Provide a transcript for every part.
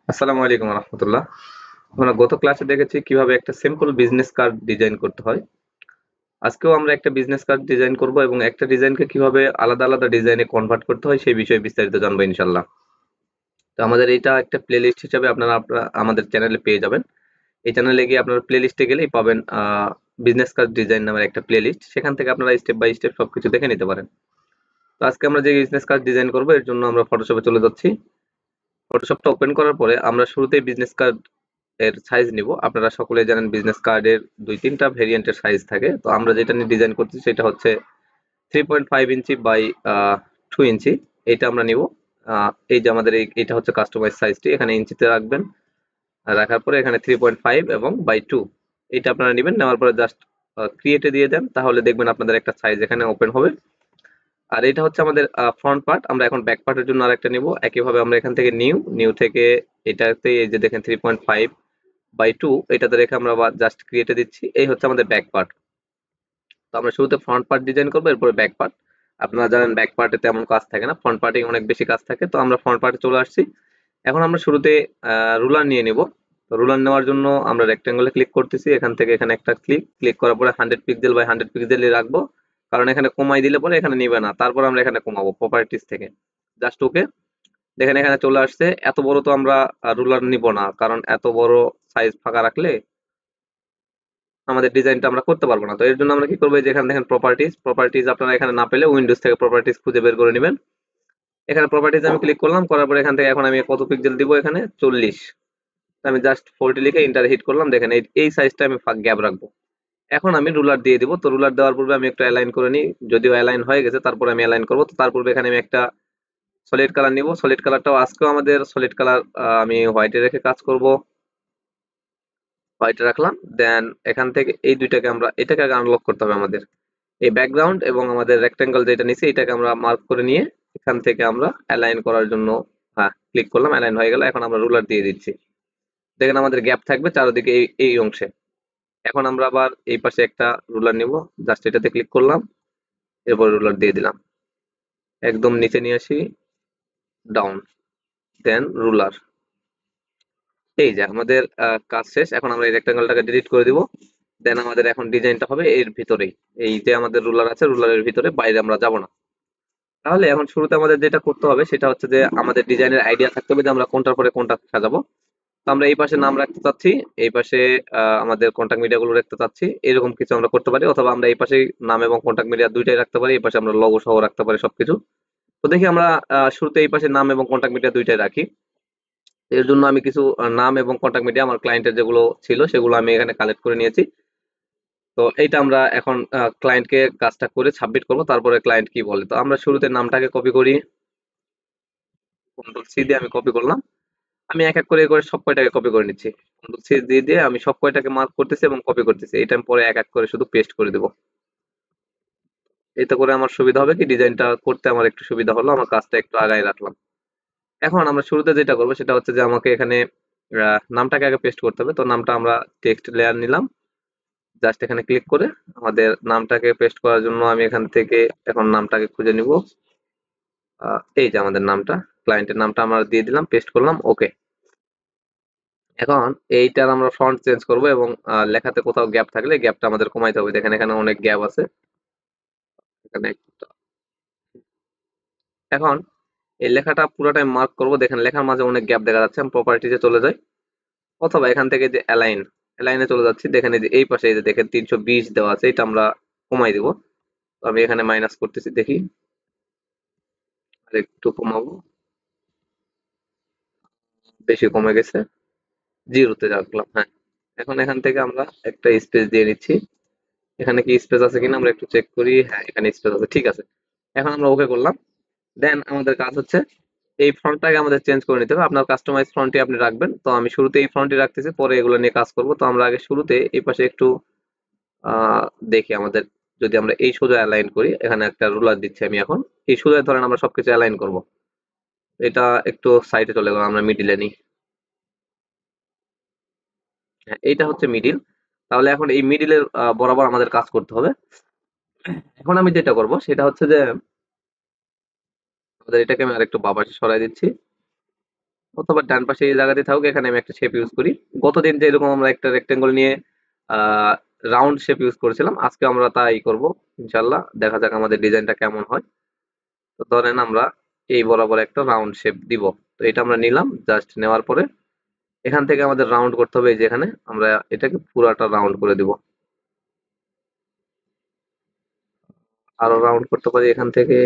আসসালামু আলাইকুম রহমতুল্লাহ। আমরা গত ক্লাসে দেখেছি কিভাবে একটা সিম্পল বিজনেস কার্ড ডিজাইন করতে হয়। আজকেও আমরা একটা বিজনেস কার্ড ডিজাইন করব এবং একটা ডিজাইনকে কিভাবে আলাদা আলাদা ডিজাইনে কনভার্ট করতে হয় সেই বিষয়ে বিস্তারিত জানবো ইনশাল্লাহ। তো আমাদের এটা একটা প্লে লিস্ট হিসাবে আপনারা আমাদের চ্যানেলে পেয়ে যাবেন। এই চ্যানেলে গিয়ে আপনারা প্লে লিস্টে গেলেই পাবেন বিজনেস কার্ড ডিজাইন নামের একটা প্লে লিস্ট। সেখান থেকে আপনারা স্টেপ বাই স্টেপ সবকিছু দেখে নিতে পারেন। তো আজকে আমরা যে বিজনেস কার্ড ডিজাইন করবো এর জন্য আমরা ফটোশপে চলে যাচ্ছি। ফটোশপটা ওপেন করার পরে আমরা শুরুতেই বিজনেস কার্ড এর সাইজ নিব। আপনারা সকলেই জানেন বিজনেস কার্ডের ২-৩ টা ভেরিয়েন্টের সাইজ থাকে। তো আমরা যেটা নিয়ে ডিজাইন করছি সেটা হচ্ছে 3.5 ইঞ্চি বাই 2 ইঞ্চি। এইটা আমরা নিব। এই যে আমাদের এইটা হচ্ছে কাস্টমাইজ সাইজটি। এখানে ইঞ্চিতে রাখবেন। রাখার পরে এখানে 3.5 এবং বাই 2 এইটা আপনারা নিবেন। নেওয়ার পরে জাস্ট ক্রিয়েটে দিয়ে দেন। তাহলে দেখবেন আপনাদের একটা সাইজ এখানে ওপেন হবে। আর এটা হচ্ছে আমাদের ফ্রন্ট পার্ট। আমরা এখন ব্যাক পার্টের জন্য আরেকটা নিব। একইভাবে আমরা এখান থেকে নিউ থেকে এটাতে এই যে দেখেন 3.5 বাই 2 এটাতে রেখে আমরা জাস্ট ক্রিয়েটে দিচ্ছি। এই হচ্ছে আমাদের ব্যাক পার্ট। তো আমরা শুরুতে ফ্রন্ট পার্ট ডিজাইন করবো, এরপরে ব্যাক পার্ট। আপনারা জানেন ব্যাক পার্টে তেমন কাজ থাকে না, ফ্রন্ট পার্টে অনেক বেশি কাজ থাকে। তো আমরা ফ্রন্ট পার্টে চলে আসছি। এখন আমরা শুরুতে রুলার নিয়ে নিব। তো রুলার নেওয়ার জন্য আমরা রেক্টেঙ্গলে ক্লিক করতেছি। এখান থেকে এখানে একটা ক্লিক করার পরে 100 পিক্সেল বাই 100 পিক্সেলই রাখবো। কারণ এখানে কমাই দিলে পরে এখানে নিবে না। তারপর আমরা এখানে কমাবো প্রপার্টিস থেকে। Just okay. দেখেন এখানে চলে আসছে। এত বড় তো আমরা রুলার নিব না, কারণ এত বড় সাইজ ফাঁকা রাখলে আমাদের ডিজাইনটা আমরা করতে পারবো না। তো এর জন্য আমরা কি করবো, যেখানে দেখেন প্রপার্টিজ আপনারা এখানে না পেলে উইন্ডোজ থেকে প্রপার্টিজ খুঁজে বের করে নেবেন। এখানে প্রপার্টিজ আমি ক্লিক করলাম, করার পরে এখান থেকে এখন আমি কত পিক্সেল দিব, এখানে 40। আমি জাস্ট 40 লিখে ইন্টার হিট করলাম। দেখেন এই সাইজটা আমি গ্যাপ রাখবো। এখন আমি রুলার দিয়ে দিব। তো রুলার দেওয়ার পূর্বে আমি একটু অ্যালাইন করে নিই। যদিও অ্যালাইন হয়ে গেছে, তারপরে আমি অ্যালাইন করবো। তো তার পূর্বে এখানে আমি একটা সলিড কালার নিব। সলিড কালারটাও আজকেও আমাদের সলিড কালার আমি হোয়াইটে রেখে কাজ করব। হোয়াইটে রাখলাম। দেন এখান থেকে এই দুইটাকে আমরা এটাকে আগে আনলক করতে হবে আমাদের। এই ব্যাকগ্রাউন্ড এবং আমাদের রেক্টেঙ্গল যেটা নিচে এটাকে আমরা মার্ক করে নিয়ে এখান থেকে আমরা অ্যালাইন করার জন্য হ্যাঁ ক্লিক করলাম। অ্যালাইন হয়ে গেল। এখন আমরা রুলার দিয়ে দিচ্ছি। দেখেন আমাদের গ্যাপ থাকবে চারিদিকে এই অংশে। এখন আমরা আবার এই পাশে একটা রুলার নিব। জাস্ট এটাতে ক্লিক করলাম, এরপর রুলার দিয়ে দিলাম। একদম নিচে নিয়ে আসি, ডাউন, দেন রুলার। এই যে আমাদের কাজ শেষ। এখন আমরা এই রেক্টেঙ্গলটাকে ডিলিট করে দিব। দেন আমাদের এখন ডিজাইনটা হবে এর ভিতরেই। এই যে আমাদের রুলার আছে, রুলারের ভিতরে, বাইরে আমরা যাব না। তাহলে এখন শুরুতে আমাদের যেটা করতে হবে সেটা হচ্ছে যে আমাদের ডিজাইনের আইডিয়া থাকতে হবে যে আমরা কোনটার পরে কোনটা সাজাবো। তো আমরা এই পাশে নাম রাখতে চাচ্ছি, এই পাশে আমাদের কন্টাক্ট মিডিয়া গুলো রাখতে চাচ্ছি। এরকম কিছু আমরা করতে পারি, অথবা আমরা এই পাশে নাম এবং কন্টাক্ট মিডিয়া দুইটাই রাখতে পারি। এই পাশে আমরা লগো সহ রাখতে পারি সবকিছু। তো দেখি আমরা শুরুতে এই পাশে নাম এবং কন্টাক্ট মিডিয়া দুইটাই রাখি। এর জন্য আমি কিছু নাম এবং কন্টাক্ট মিডিয়া আমার ক্লায়েন্টের যেগুলো ছিল সেগুলো আমি এখানে কালেক্ট করে নিয়েছি। তো এইটা আমরা এখন ক্লায়েন্টকে কাজটা করে সাবমিট করব। তারপরে ক্লায়েন্ট কি বলে। তো আমরা শুরুতে নামটাকে কপি করি। কন্ট্রোল সি দিয়ে আমি কপি করলাম। আমি এক করে সব কয়টাকে কপি করে নিচ্ছি। কন্ট্রোল সি দিয়ে আমি সব কয়টাকে মার্ক করতেছি এবং কপি করতেছি। এটা আমি পরে এক করে শুধু পেস্ট করে দেব। এতে করে আমার সুবিধা হবে কি, ডিজাইনটা করতে আমার একটু সুবিধা হলো, আমার কাজটা একটু আগায় রাখলাম। এখন আমরা শুরুতে যেটা করবো সেটা হচ্ছে যে আমাকে এখানে নামটাকে আগে পেস্ট করতে হবে। তো নামটা আমরা টেক্সট লেয়ার নিলাম। জাস্ট এখানে ক্লিক করে আমাদের নামটাকে পেস্ট করার জন্য আমি এখান থেকে এখন নামটাকে খুঁজে নিব। এই যে আমাদের নামটা, ক্লায়েন্টের নামটা আমরা দিয়ে দিলাম, পেস্ট করলাম, ওকে। এখন এইটার আমরা ফন্ট চেঞ্জ করব এবং লেখাতে কোথাও গ্যাপ থাকলে গ্যাপটা আমাদের কমাইতে হবে। দেখেন এখানে অনেক গ্যাপ আছে। এখানে এখন এই লেখাটা পুরোটাই মার্ক করব। দেখেন লেখার মাঝে অনেক গ্যাপ দেখা যাচ্ছে। আমি প্রপার্টিতে চলে যাই, অথবা এখান থেকে যে অ্যালাইনে চলে যাচ্ছি। দেখেন এই যে এই পাশে এই যে দেখেন 320 দেওয়া আছে, এটা আমরা কমাই দিব। তো আমি এখানে মাইনাস করতেছি, দেখি আর একটু কমাবো। বেশি কমে গেছে, জিরোতে রাখলাম। হ্যাঁ, এখন এখান থেকে আমরা একটা স্পেস দিয়ে নিচ্ছি। এখানে কি স্পেস আছে কিনা আমরা একটু চেক করি। হ্যাঁ, এখানে স্পেস আছে, ঠিক আছে। এখন আমরা ওকে করলাম। দেন আমাদের কাজ হচ্ছে এই ফন্টটাকে আমাদের চেঞ্জ করে নিতে হবে। আপনার কাস্টমাইজ ফন্টই আপনি রাখবেন। তো আমি শুরুতে এই ফন্টই রাখতেছি, পরে এগুলো নিয়ে কাজ করব। তো আমরা আগে শুরুতে এই পাশে একটু আহ দেখি আমাদের, যদি আমরা এই সোজা অ্যালাইন করি, এখানে একটা রুলার দিচ্ছি আমি এখন। এই সোজা ধরেন আমরা সবকিছু অ্যালাইন করব। এটা একটু সাইডে চলে গেল, আমরা মিডিলে নিই। হ্যাঁ, এইটা হচ্ছে মিডিল। তাহলে এখন এই মিডিলের বরাবর আমাদের কাজ করতে হবে। এখন আমি যেটা করব সেটা হচ্ছে যে আমাদের এটাকে আমি আরেকটু বাঁ পাশে সরাই দিচ্ছি। অথবা ডান পাশে এই জায়গাতে থাকুক, এখানে আমি একটা শেপ ইউজ করি। গতদিন যে এরকম আমরা একটা রেক্টেঙ্গল নিয়ে রাউন্ড শেপ ইউজ করেছিলাম, আজকে আমরা তাই করব ইনশাল্লাহ। দেখা যাক আমাদের ডিজাইনটা কেমন হয়। তো ধরেন আমরা এই বরাবর একটা রাউন্ড শেপ দিব। তো এটা আমরা নিলাম, জাস্ট নেওয়ার পরে এখান থেকে আমাদের রাউন্ড করতে হবে। এই যে এখানে আমরা এটাকে পুরাটা রাউন্ড করে দিব। আরো রাউন্ড করতে পারি এখান থেকে,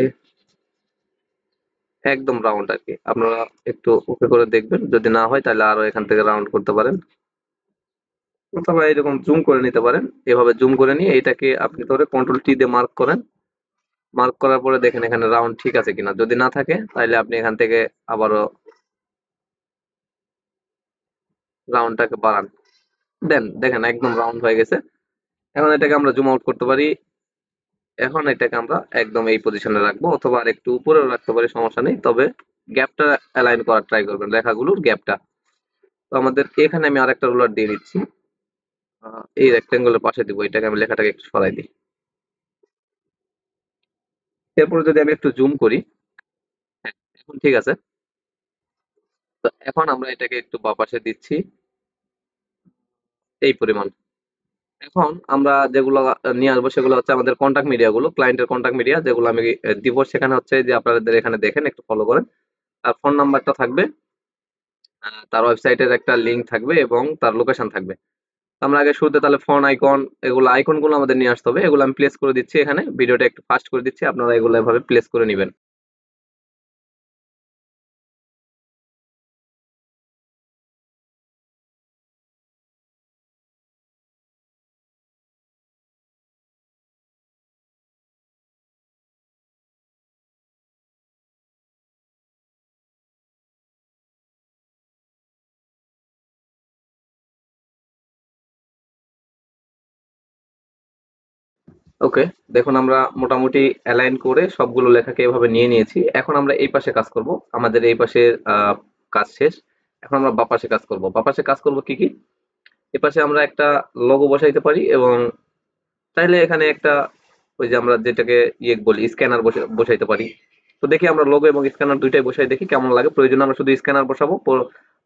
একদম রাউন্ড আর কি। আপনারা একটু ওকে করে দেখবেন, যদি না হয় তাহলে আরো এখান থেকে রাউন্ড করতে পারেন, অথবা এরকম জুম করে নিতে পারেন। এভাবে জুম করে নিয়ে এটাকে আপনি ধরে কন্ট্রোল টি দিয়ে মার্ক করেন। মার্ক করার পরে দেখেন এখানে রাউন্ড ঠিক আছে কিনা। যদি না থাকে তাহলে আপনি এখান থেকে আবারও রাউন্ডটাকে বাড়ান, দেন দেখেন একদম রাউন্ড হয়ে গেছে। এখন এটাকে আমরা জুম আউট করতে পারি। এখন এটাকে আমরা একদম এই পজিশনে রাখবো, অথবা আর একটু উপরেও রাখতে পারি, সমস্যা নেই। তবে গ্যাপটা অ্যালাইন করার ট্রাই করবেন, রেখাগুলোর গ্যাপটা। তো আমাদের এখানে আমি আরেকটা রুলার দিয়ে দিচ্ছি, এই রেক্টেঙ্গলের পাশে দিব। এটাকে আমি লেখাটাকে একটু সরাই দিই। এরপরে যদি আমি একটু জুম করি, হ্যাঁ এখন ঠিক আছে। তো এখন আমরা এটাকে একটু বাপাশে দিচ্ছি এই পরিমাণ। এখন আমরা যেগুলো নিয়ে আসবো সেগুলো হচ্ছে আমাদের কন্টাক্ট মিডিয়া গুলো, ক্লায়েন্টের কন্টাক্ট মিডিয়া যেগুলো আমি দিব। সেখানে হচ্ছে যে আপনাদের এখানে দেখেন, একটু ফলো করেন। আর ফোন নাম্বারটা থাকবে, তার ওয়েবসাইটের একটা লিঙ্ক থাকবে এবং তার লোকেশন থাকবে। আমরা আগে শুরুতে তাহলে ফোন আইকন, এগুলো আইকন গুলো আমাদের নিয়ে আসতে হবে। এগুলো আমি প্লেস করে দিচ্ছি এখানে, ভিডিওটা একটু ফাস্ট করে দিচ্ছি, আপনারা এগুলো এভাবে প্লেস করে নেবেন। ওকে, দেখুন আমরা মোটামুটি অ্যালাইন করে সবগুলো লেখাকে এভাবে নিয়ে নিয়েছি। এখন আমরা এই পাশে কাজ করব। আমাদের এই পাশে কাজ শেষ। এখন আমরা বাঁ পাশে কাজ করব। বাঁ পাশে কাজ করব কি কি? এ পাশে আমরা একটা লোগো বসাইতে পারি, এবং চাইলে এখানে একটা ওই যে আমরা যেটাকে ইয়ে বলি স্ক্যানার বসাইতে পারি। তো দেখি আমরা লোগো এবং স্ক্যানার দুইটাই বসাই দেখি কেমন লাগে। প্রয়োজনে আমরা শুধু স্ক্যানার বসাবো,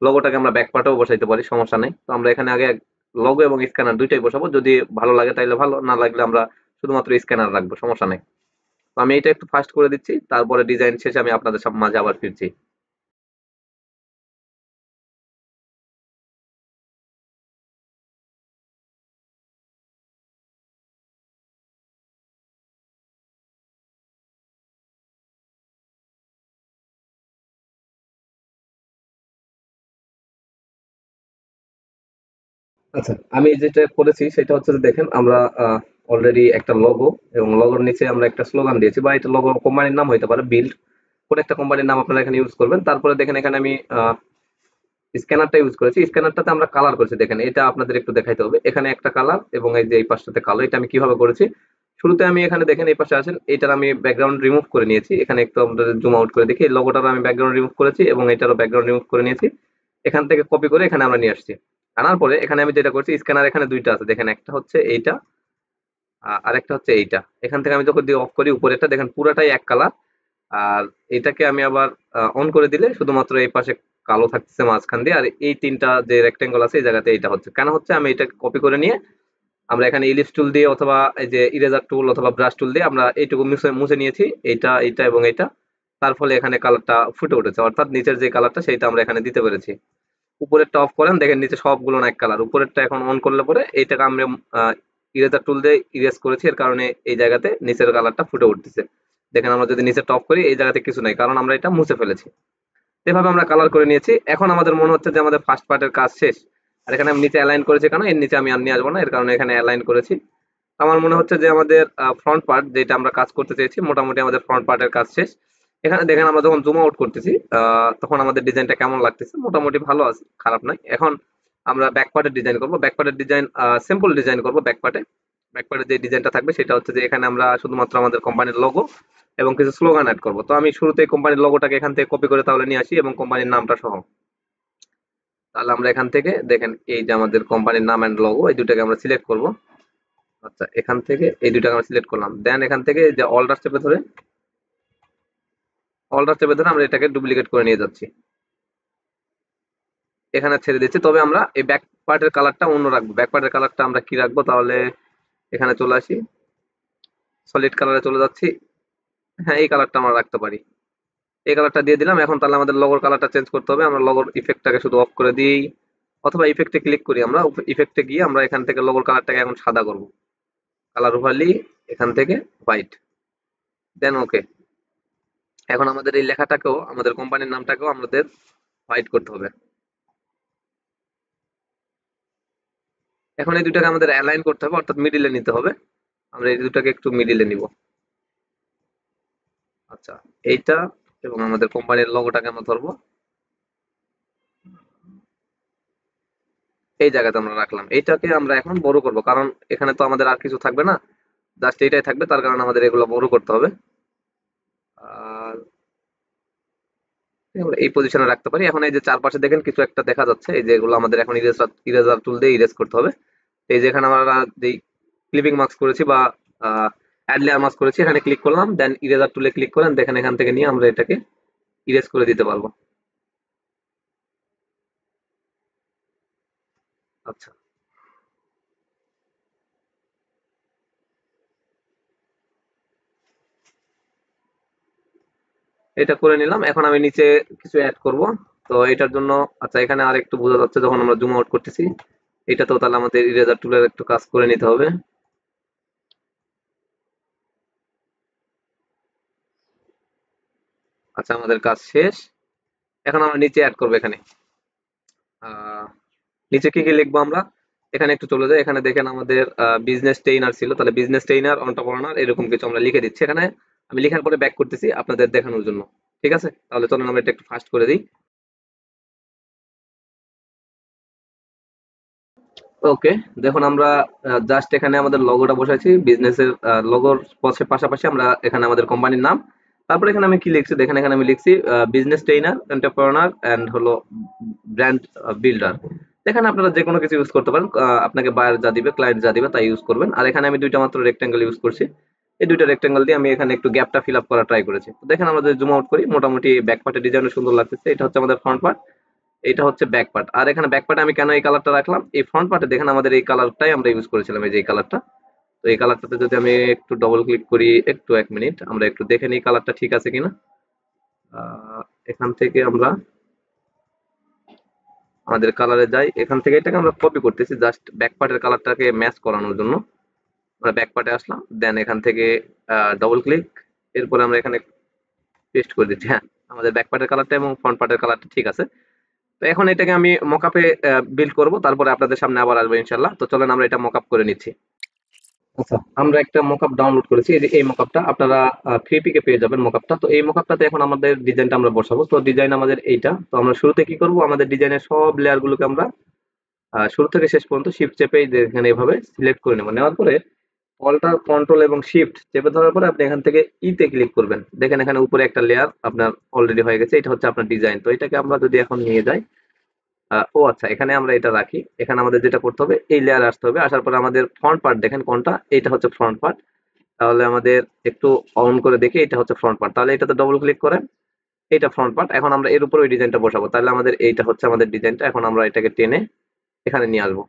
লোগোটাকে আমরা ব্যাক পার্টেও বসাইতে পারি, সমস্যা নেই। তো আমরা এখানে আগে লোগো এবং স্ক্যানার দুইটাই বসাবো। যদি ভালো লাগে তাইলে ভালো, না লাগলে আমরা শুধুমাত্র স্ক্যানার রাখবো, সমস্যা নেই। তো আমি এটা একটু ফাস্ট করে দিচ্ছি, তারপরে ডিজাইন শেষে আমি আপনাদের সব মাঝে আবার ফিরছি। আচ্ছা, আমি যেটা করেছি সেটা হচ্ছে যে দেখেন আমরা অলরেডি একটা লোগো এবং লোগোর নিচে আমরা একটা স্লোগান দিয়েছি, বা এটা লোগো কোম্পানির নাম হইতে পারে, বিল্ড কোন একটা কোম্পানির নাম আপনারা এখানে ইউজ করবেন। তারপরে দেখেন এখানে আমি স্ক্যানারটা ইউজ করেছি। স্ক্যানারটাতে আমরা কালার করেছি, দেখেন এটা আপনাদের একটু দেখাইতে হবে। এখানে একটা কালার এবং এই যে এই পাশটাতে কালো। এটা আমি কিভাবে করেছি, শুরুতে আমি এখানে দেখেন এই পাশে আসেন, এটার আমি ব্যাকগ্রাউন্ড রিমুভ করে নিয়েছি। এখানে একটু আমাদের জুম আউট করে দেখি, এই লোগোটার আমি ব্যাকগ্রাউন্ড রিমুভ করেছি এবং এটারও ব্যাকগ্রাউন্ড রিমুভ করে নিয়েছি। এখান থেকে কপি করে এখানে আমরা নিয়ে আসছি। আনার পরে এখানে আমি যেটা করছি, স্ক্যানার এখানে দুইটা আছে, দেখেন একটা হচ্ছে এইটা, আর একটা হচ্ছে এইটা। এখান থেকে আমি যখন দিয়ে অফ করি, উপরেরটা দেখেন পুরাটাই এক কালার। আর এটাকে আমি আবার অন করে দিলে শুধুমাত্র এই পাশে কালো থাকতেছে মাঝখান দিয়ে। আর এই তিনটা যে রেক্টেঙ্গল আছে এই জায়গাতে এইটা হচ্ছে কেন হচ্ছে, আমি এটা কপি করে নিয়ে আমরা এখানে ইলিপস টুল দিয়ে অথবা এই যে ইরেজার টুল অথবা ব্রাশ টুল দিয়ে আমরা এইটুকু মুছে মুছে নিয়েছি, এইটা এইটা এবং এইটা। তার ফলে এখানে কালারটা ফুটে উঠেছে, অর্থাৎ নিচের যে কালারটা সেইটা আমরা এখানে দিতে পেরেছি। উপরেরটা অফ করেন, দেখেন নিচে সবগুলো না এক কালার। উপরেরটা এখন অন করলে পরে এইটাকে আমরা ইরেজার টুল দিয়ে ইরেজ করেছি, এর কারণে এই জায়গাতে নিচের কালারটা ফুটে উঠতেছে। দেখেন আমরা যদি নিচে টপ করি এই জায়গাতে কিছু নাই, কারণ আমরা এটা মুছে ফেলেছি। এভাবে আমরা কালার করে নিয়েছি। এখন আমাদের মনে হচ্ছে যে আমাদের ফার্স্ট পার্টের কাজ শেষ। আর এখানে আমি নিচে অ্যালাইন করেছি কেন, এর নিচে আমি আর নিয়ে আসবো না, এর কারণে এখানে অ্যালাইন করেছি। আমার মনে হচ্ছে যে আমাদের ফ্রন্ট পার্ট যেটা আমরা কাজ করতে চেয়েছি, মোটামুটি আমাদের ফ্রন্ট পার্টের কাজ শেষ। এখানে দেখেন আমরা যখন জুম আউট করতেছি তখন আমাদের ডিজাইনটা কেমন লাগতেছে, মোটামুটি ভালো আছে, খারাপ নয়। এখন আমরা ব্যাক পার্টের ডিজাইন করব। ব্যাক পার্টের ডিজাইন সিম্পল ডিজাইন করব। ব্যাক পার্টে যে ডিজাইনটা থাকবে সেটা হচ্ছে যে এখানে আমরা শুধুমাত্র আমাদের কোম্পানির লোগো এবং কিছু স্লোগান অ্যাড করব। তো আমি শুরুতেই কোম্পানির লোগোটাকে এখান থেকে কপি করে তাহলে নিয়ে আসি, এবং কোম্পানির নামটা সহ। তাহলে আমরা এখান থেকে দেখেন এই যে আমাদের কোম্পানির নাম এন্ড লোগো, এই দুটাকে আমরা সিলেক্ট করব। আচ্ছা, এখান থেকে এই দুটাকে আমরা সিলেক্ট করলাম। দেন এখান থেকে যে অল্টার চেপে ধরে আমরা এটাকে ডুপ্লিকেট করে নিয়ে যাচ্ছি। এখানে ছেড়ে দিচ্ছি, তবে আমরা এই ব্যাক পার্টের কালারটা অন্য রাখবো। ব্যাক পার্টের কালারটা আমরা কি রাখবো তাহলে, এখানে চলে আসি, সলিড কালারে চলে যাচ্ছি। হ্যাঁ, এই কালারটা আমরা রাখতে পারি। এই কালারটা দিয়ে দিলাম। এখন তাহলে আমাদের লগোর কালারটা চেঞ্জ করতে হবে। আমরা লগোর ইফেক্টটাকে শুধু অফ করে দিই, অথবা ইফেক্টে ক্লিক করি। আমরা ইফেক্টে গিয়ে আমরা এখান থেকে লগোর কালারটাকে এখন সাদা করব। কালার ওভারলি এখান থেকে হোয়াইট, দেন ওকে। এখন আমাদের এই লেখাটাকেও, আমাদের কোম্পানির নামটাকেও আমাদের হোয়াইট করতে হবে। এখন এই দুটাকে আমাদের অ্যালাইন করতে হবে, অর্থাৎ মিডিলে নিতে হবে। আমরা এই দুটাকে একটু মিডিলে নিব। আচ্ছা, এইটা এবং আমাদের কোম্পানির লোগোটাকে আমরা ধরবো, এই জায়গাতে আমরা রাখলাম। এইটাকে আমরা এখন বড় করব, কারণ এখানে তো আমাদের আর কিছু থাকবে না, জাস্ট এইটাই থাকবে। তার কারণে আমাদের এগুলো বড় করতে হবে। আর আমরা এই পজিশনে রাখতে পারি। এখন এই যে চারপাশে দেখেন কিছু একটা দেখা যাচ্ছে, এই যে এগুলো আমাদের এখন ইরেজার টুল দিয়ে ইরেজ করতে হবে। এই যে এখানে আমরা যেই ক্লিপিং মার্কস করেছি বা অ্যাড লেয়ার মার্কস করেছি, এখানে ক্লিক করলাম, দেন ইরেজার টুলে ক্লিক করেন, দেখেন এখান থেকে নিয়ে আমরা এটাকে ইরেজ করে দিতে পারবো। আচ্ছা, এটা করে নিলাম। এখন আমি নিচে কিছু অ্যাড করব। তো এটার জন্য, আচ্ছা, এখানে আর একটু বোঝা যাচ্ছে যখন আমরা জুম আউট করতেছি। এটা তো তাহলে আমাদের ইরেজার টুলের একটু কাজ করে নিতে হবে। আচ্ছা, আমাদের কাজ শেষ। এখন আমরা নিচে অ্যাড করবো এখানে। আহ, নিচে কি কি লিখবো আমরা, এখানে একটু চলে যাই। এখানে দেখেন আমাদের বিজনেস ট্রেইনার ছিল, তাহলে বিজনেস ট্রেইনার, এন্টারপ্রেনার, এরকম কিছু আমরা লিখে দিচ্ছি এখানে। আমি লেখার পরে ব্যাক করতেছি আপনাদের দেখানোর জন্য। ঠিক আছে, তাহলে চলুন আমরা এটা একটু ফাস্ট করে দিই। ওকে, দেখুন আমরা জাস্ট এখানে আমাদের লোগোটা বসাইছি, বিজনেসের লোগোর পাশাপাশি আমরা এখানে আমাদের কোম্পানির নাম। তারপরে এখানে আমি কি লিখছি দেখেন, এখানে আমি লিখছি বিজনেস ট্রেইনার, এন্টারপ্রেনার এন্ড হলো ব্র্যান্ড বিল্ডার। এখানে আপনারা যে কোনো কিছু ইউজ করতে পারেন। আপনাকে বায়ার যা দিবে, ক্লায়েন্ট যা দিবে তাই ইউজ করবেন। আর এখানে আমি দুইটা মাত্র রেক্টেঙ্গেল ইউজ করছি। এই দুইটা রেক্টেঙ্গেল দিয়ে আমি এখানে একটু গ্যাপটা ফিল আপ করা ট্রাই করেছি। তো দেখেন আমরা যদি জুম আউট করি, মোটামুটি ব্যাক পার্টের ডিজাইনও সুন্দর লাগতেছে। এটা হচ্ছে আমাদের ফ্রন্ট পার্ট, এটা হচ্ছে ব্যাক পার্ট। আর এখানে ব্যাক পার্টে আমি কেন এই কালারটা রাখলাম, এই ফ্রন্ট পার্টে দেখেন আমাদের এই কালারটাই আমরা ইউজ করেছিলাম, এই যে এই কালারটা। তো এই কালারটাতে যদি আমি একটু ডবল ক্লিক করি, একটু 1 মিনিট আমরা একটু দেখে নিই কালারটা ঠিক আছে কিনা। এখান থেকে আমরা আমাদের কালারে যাই, এখান থেকে এটাকে আমরা কপি করতেছি জাস্ট ব্যাক পার্টের কালারটাকে ম্যাচ করানোর জন্য। আমরা ব্যাক পার্টে আসলাম, দেন এখান থেকে ডবল ক্লিক, এরপরে আমরা এখানে পেস্ট করে দিচ্ছি। হ্যাঁ, আমাদের ব্যাক পার্টের কালারটা এবং ফ্রন্ট পার্টের কালারটা ঠিক আছে। তো এখন এটাকে আমি মকআপে বিল্ড করব, তারপরে আপনাদের সামনে আবার আসবো ইনশাল্লাহ। তো চলেন আমরা এটা মকআপ করে নিচ্ছি। আচ্ছা, আমরা একটা মকআপ ডাউনলোড করেছি। এই যে এই মকআপটা আপনারা ফ্রি পিকে পেয়ে যাবেন মকআপটা। তো এই মকআপটাতে এখন আমাদের ডিজাইনটা আমরা বসাবো। তো ডিজাইন আমাদের এইটা। তো আমরা শুরুতে কি করব, আমাদের ডিজাইনের সব লেয়ার গুলোকে আমরা শুরু থেকে শেষ পর্যন্ত শিফট চেপে এখানে এভাবে সিলেক্ট করে নেব। নেওয়ার পরে অল্টার কন্ট্রোল এবং শিফট চেপে ধরার পরে আপনি এখান থেকে ইতে ক্লিক করবেন। দেখেন এখানে উপরে একটা লেয়ার আপনার অলরেডি হয়ে গেছে, এটা হচ্ছে আপনার ডিজাইন। তো এটাকে আমরা যদি এখন নিয়ে যাই, ও আচ্ছা, এখানে আমরা এটা রাখি। এখানে আমাদের যেটা করতে হবে, এই লেয়ার আসতে হবে। আসার পরে আমাদের ফ্রন্ট পার্ট দেখেন কোনটা, এটা হচ্ছে ফ্রন্ট পার্ট। তাহলে আমাদের একটু অন করে দেখি, এটা হচ্ছে ফ্রন্ট পার্ট। তাহলে এটাতে ডবল ক্লিক করেন, এটা ফ্রন্ট পার্ট। এখন আমরা এর উপর ওই ডিজাইনটা বসাবো। তাহলে আমাদের এইটা হচ্ছে আমাদের ডিজাইনটা। এখন আমরা এটাকে টেনে এখানে নিয়ে আসবো।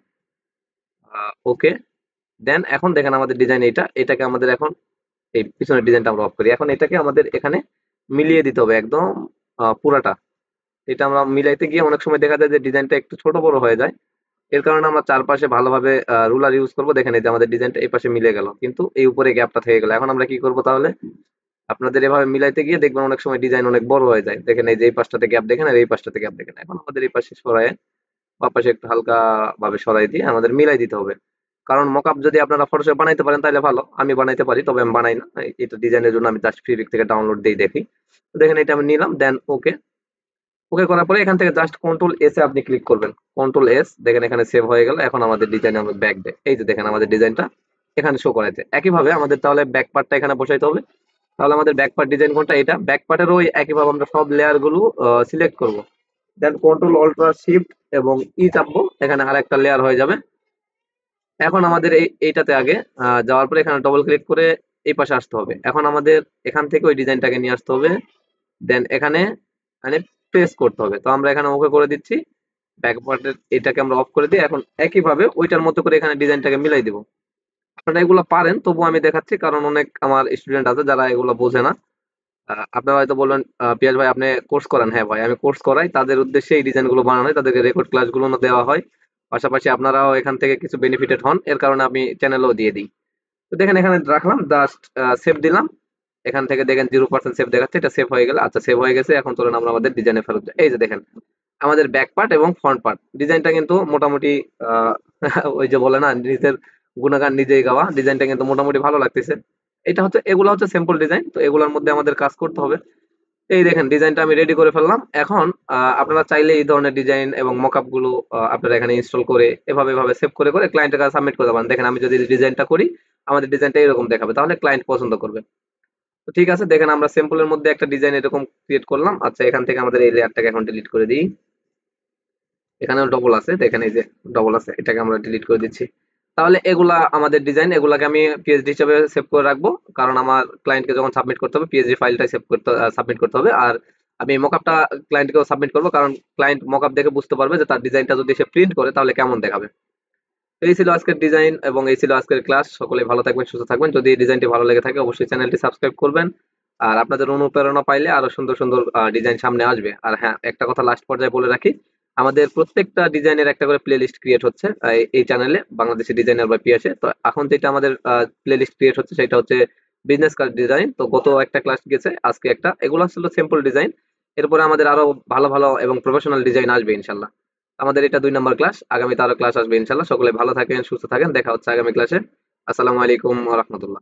ওকে, দেন এখন দেখেন আমাদের ডিজাইন এইটা। এটাকে আমাদের এখন এই পিছনের ডিজাইনটা আমরা অফ করি। এখন এটাকে আমাদের এখানে মিলিয়ে দিতে হবে একদম পুরাটা। এটা আমরা মিলাইতে গিয়ে অনেক সময় দেখা যায় যে ডিজাইনটা একটু ছোট বড় হয়ে যায়। এর কারণে আমরা চারপাশে ভালোভাবে রুলার ইউজ করব। দেখেন এই যে আমাদের ডিজাইনটা এই পাশে মিলে গেল, কিন্তু এই উপরে গ্যাপটা থেকে গেল। এখন আমরা কি করব তাহলে, আপনাদের এভাবে মিলাইতে গিয়ে দেখবেন অনেক সময় ডিজাইন অনেক বড় হয়ে যায়। দেখেন এই যে এই পাশটাতে গ্যাপ দেখেন আর এই পাশটাতে গ্যাপ দেখেন। এখন আমাদের এই পাশে সরায় বা পাশে একটু হালকা ভাবে সরাই দিয়ে আমাদের মিলাই দিতে হবে। কারণ মকআপ যদি আপনারা ফটোশপে বানাইতে পারেন তাহলে ভালো, আমি বানাইতে পারি তবে আমি বানাই না। এটা ডিজাইনের জন্য আমি জাস্ট ফ্রি থেকে ডাউনলোড দিয়ে দেখি। তো দেখেন এটা আমি নিলাম, দেন ওকে। ওকে করার পরে এখান থেকে জাস্ট কন্ট্রোল এস এ আপনি ক্লিক করবেন। কন্ট্রোল এস, দেখেন এখানে সেভ হয়ে গেল। এখন আমাদের ডিজাইন আমরা ব্যাক দেয়, এই যে দেখেন আমাদের ডিজাইনটা এখানে শো করাইছে। একইভাবে আমাদের তাহলে ব্যাক পার্টটা এখানে বসাইতে হবে। তাহলে আমাদের ব্যাক পার্ট ডিজাইন কোনটা, এটা। ব্যাক পার্টের ওই একইভাবে আমরা সব লেয়ার গুলো সিলেক্ট করব। দেন কন্ট্রোল অল্টার শিফট এবং ই চাপবো, এখানে আরেকটা লেয়ার হয়ে যাবে। এখন আমাদের এইটাতে আগে যাওয়ার পরে এখানে ডবল ক্লিক করে এই পাশে আসতে হবে। এখন আমাদের এখান থেকে ওই ডিজাইনটাকে নিয়ে আসতে হবে, দেন এখানে মানে প্রেস করতে হবে। তো আমরা এখানে ওকে করে দিচ্ছি। ব্যাক পার্টের এটাকে আমরা অফ করে দিই। এখন একইভাবে ওইটার মতো করে এখানে ডিজাইনটাকে মিলাই দিব। আপনারা এগুলো পারেন, তবুও আমি দেখাচ্ছি কারণ অনেক আমার স্টুডেন্ট আছে যারা এগুলো বোঝে না। আপনারা হয়তো বলবেন, পিয়াস ভাই আপনি কোর্স করান। হ্যাঁ ভাই, আমি কোর্স করাই, তাদের উদ্দেশ্যে এই ডিজাইন গুলো বানানো হয়, তাদেরকে রেকর্ড ক্লাস গুলো দেওয়া হয়। পাশাপাশি আপনারাও এখান থেকে কিছু বেনিফিটেড হন, এর কারণে আমি চ্যানেলেও দিয়ে দিই। তো দেখেন এখানে রাখলাম, জাস্ট সেভ দিলাম। এখান থেকে দেখেন 0% সেভ দেখাচ্ছে, এটা সেভ হয়ে গেল। আচ্ছা সেভ হয়ে গেছে, এখন চলুন আমরা আমাদের ডিজাইনে ফেরত যাই। এই যে দেখেন আমাদের ব্যাক পার্ট এবং ফ্রন্ট পার্ট ডিজাইনটা কিন্তু মোটামুটি আহ, ওই যে বলে না, নিজের গুণগান নিজেই গাওয়া, ডিজাইনটা কিন্তু মোটামুটি ভালো লাগতেছে। এটা হচ্ছে, এগুলো হচ্ছে সিম্পল ডিজাইন, তো এগুলোর মধ্যে আমাদের কাজ করতে হবে। এই দেখেন ডিজাইনটা আমি রেডি করে ফেললাম। এখন আপনারা চাইলে এই ধরনের ডিজাইন এবং মকআপ গুলো আপনারা এখানে ইনস্টল করে এভাবে এভাবে সেভ করে করে ক্লায়েন্টের কাছে সাবমিট করতে পারেন। দেখেন আমি যদি ডিজাইনটা করি, আমাদের ডিজাইনটা এরকম দেখাবে, তাহলে ক্লায়েন্ট পছন্দ করবে। তো ঠিক আছে, দেখেন আমরা স্যাম্পলের মধ্যে একটা ডিজাইন এরকম ক্রিয়েট করলাম। আচ্ছা এখান থেকে আমাদের এই লেয়ারটাকে এখন ডিলিট করে দিই। এখানেও ডবল আছে, দেখেন এই যে ডবল আছে, এটাকে আমরা ডিলিট করে দিচ্ছি। তাহলে এগুলা আমাদের ডিজাইন, এগুলাকে আমি পিএইচডি হিসেবে সেভ করে রাখবো, কারণ আমার ক্লায়েন্টকে যখন সাবমিট করতে হবে পিএইচডি ফাইলটাই সেভ করতে সাবমিট করতে হবে। আর আমি মকআপটা ক্লায়েন্টকেও সাবমিট করবো, কারণ ক্লায়েন্ট মকআপ দেখে বুঝতে পারবে যে তার ডিজাইনটা যদি সে প্রিন্ট করে তাহলে কেমন দেখাবে। তো এই ছিল আজকের ডিজাইন এবং এই ছিল আজকের ক্লাস। সকলে ভালো থাকবেন, সুস্থ থাকবেন। যদি এই ডিজাইনটি ভালো লেগে থাকে অবশ্যই চ্যানেলটি সাবস্ক্রাইব করবেন। আর আপনাদের অনুপ্রেরণা পাইলে আরো সুন্দর সুন্দর ডিজাইন সামনে আসবে। আর হ্যাঁ, একটা কথা লাস্ট পর্যায়ে বলে রাখি, আমাদের প্রত্যেকটা ডিজাইনের একটা করে প্লে লিস্ট ক্রিয়েট হচ্ছে এই চ্যানেলে, বাংলাদেশি ডিজাইনার বা পিয়াসে। তো এখন যেটা আমাদের প্লে লিস্ট ক্রিয়েট হচ্ছে সেটা হচ্ছে বিজনেস কার্ড ডিজাইন। তো গত একটা ক্লাস গেছে, আজকে একটা, এগুলো ছিল সিম্পল ডিজাইন। এরপরে আমাদের আরো ভালো ভালো এবং প্রফেশনাল ডিজাইন আসবে ইনশাল্লাহ। আমাদের এটা 2 নম্বর ক্লাস, আগামীতে আরো ক্লাস আসবে ইনশাল্লাহ। সকলে ভালো থাকেন, সুস্থ থাকেন, দেখা হচ্ছে আগামী ক্লাসে। আসসালামু আলাইকুম ওয়া রাহমাতুল্লাহ।